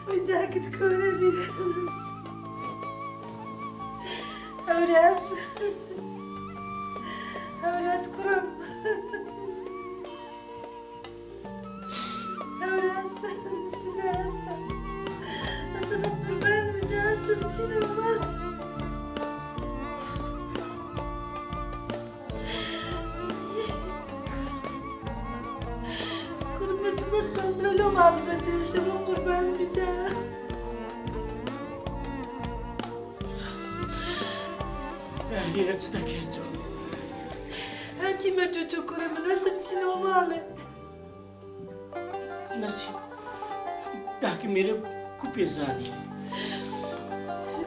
ويداك تكون لي أوراس كرم أوراس استناستا أسبب قربان بداستا بتسينا ومال قربان بس بلو معلوماتي شنو قربان بداستا أهلي لا تصدقيتو هاتي مدوتو كرة من وسط سنو مالي نسي داك ميرا كوبيزاني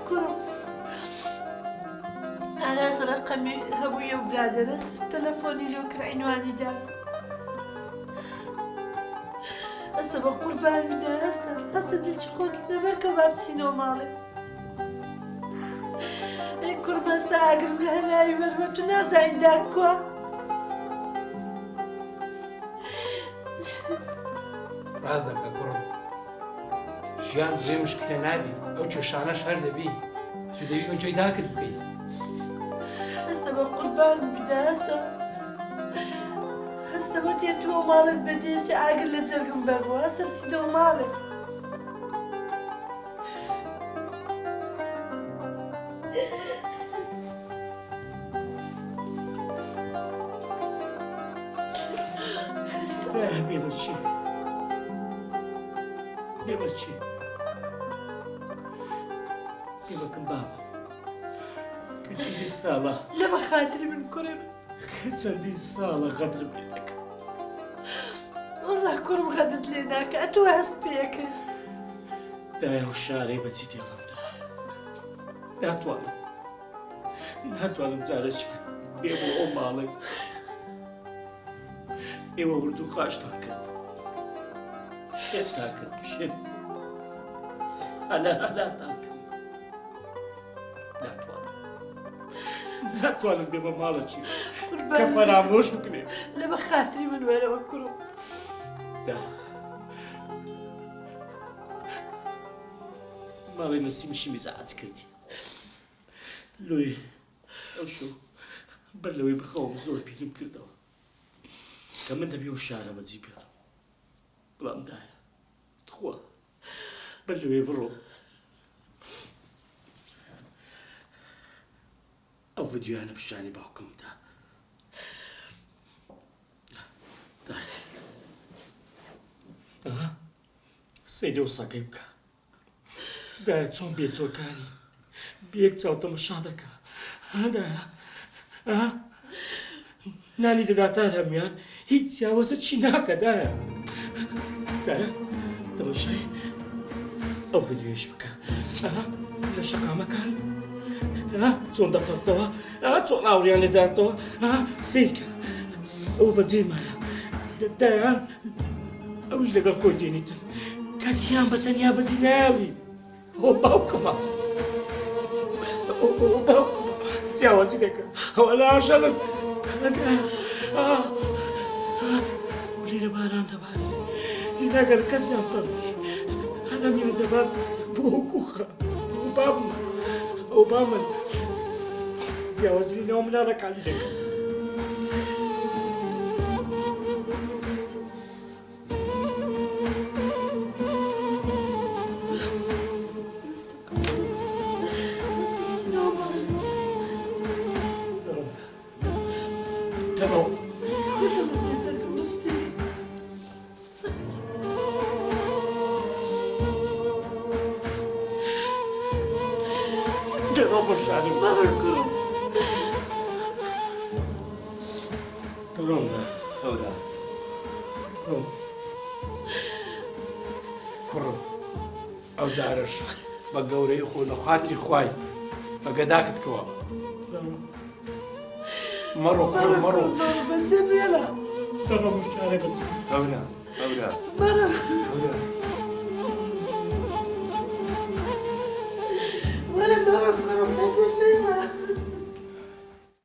كرة على أسر رقمي هبويا وبرادرة تلفوني لو كر عنواني دا هسه بقربان بدا هسه دي شخوت لبركة باب سنو مالي كرمة ساقر من هناي ورمتو ناس عندك كوا رازك كرم ژیان بێ مشکلە نابی ئەو کێشانەش هەر دەبی تو دەبی ئەوجێی داکت بکەیت هسه بقربان بدا هسه بتي تو مالت بديش عاقل لترقم بربو هسه بتدو مالك بيبرشي بيبكم بابا كسيدي الصالة لما خاطري من كرم كسيدي الصالة غدر بيدك والله كرم غدت ليناك أتوهست بيك دايا وشاري بزيدي الله ناتوانم زارش بيبو أمالي إيوه وردو خاش تاكد شيت تاكد شيت أنا تاكد ناتوانم بيبو مالتي كفر عموش بكني لما خاطري من وين وكرم دا مالي نسيم شي مزعج كردي لوي أو شو بلوي بخوم زور بيلم كردو كمان دبي وشارة بتجيب يلا بلا مدايا تخوا بلوي برو أو فيديو أنا بشاني بحكم دا سيدي وصاقيبك دا تون بيتو كاني بيك تاوتا مشاهدك هذا ناني داتا رميان هيتيا وساتشيناكا دا تمشي او فيديو يشبكا لا شقا مكان تون دفتر توا تون اوريان لدارتو سيركا او بتزين معايا دا اوش لقى خوي دينيتن كاسيان بتنيا بزيناوي هو باوكما تياوزي دكا ولا عشان ولي باران تباري لناقر كسي أمطرش أنا من دبار بوكوخا وبامن تياوزي لي نوم نارك علي دكا ئەو جارش بە گەورەی خۆ لە خاتری خوای بەگەداکت کەوە مەڕۆ مەڕۆ بەجێ بێڵە تەڕۆ مشتارە بەچ ئەوراز مەرە ئەوراز